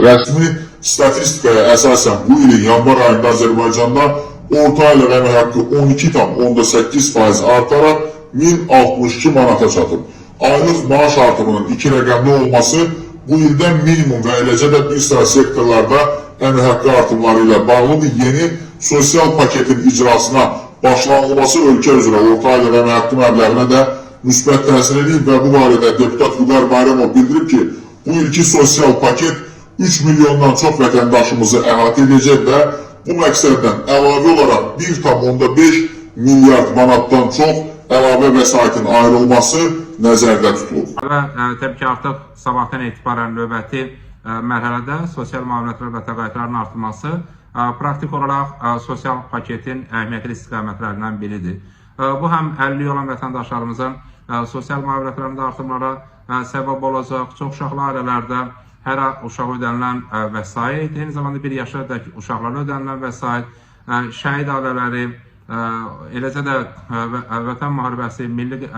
Rəsmi statistikaya əsasən bu ilin yanvar ayında Azərbaycanda orta aylıq əmək haqqı 12,8% artaraq 1062 manata çatıb. Aylıq maaş artımının 2 rəqəmli olması bu ildən minimum və eləcə də bir sıra sektorlarda əmək haqqı artımları ilə bağlıdır. Yeni sosial paketin icrasına başlanılması ölkə üzrə orta aylıq əmək haqqı məbləğinə də müsbət təsir edib və bu barədə deputat Vüqar Bayramov bildirib ki, bu ilki sosial paket 3 milyondan çox vətəndaşımızı əhatə edəcək və bu məqsəddən əlavə olaraq 1,5 milyard manatdan çox əlavə vəsaitin ayrılması nəzərdə tutulub. Və təbii ki, artıq sabahdan etibarən növbəti mərhələdə sosial müavinətlər və təqaüdlərin artırılması praktik olaraq sosial paketin əhəmiyyətli istiqamətlərindən biridir. Bu həm əlilliyi olan vətəndaşlarımızın sosial müavinətlərində artırmalara səbəb olacaq. Çox uşaqlı ailələrdə hər ay uşağa ödənilən vəsait, eyni zamanda 1 yaşadakı uşaqlara ödənilən vəsait, şəhid ailələri, eləcə də vətən müharibəsi, milli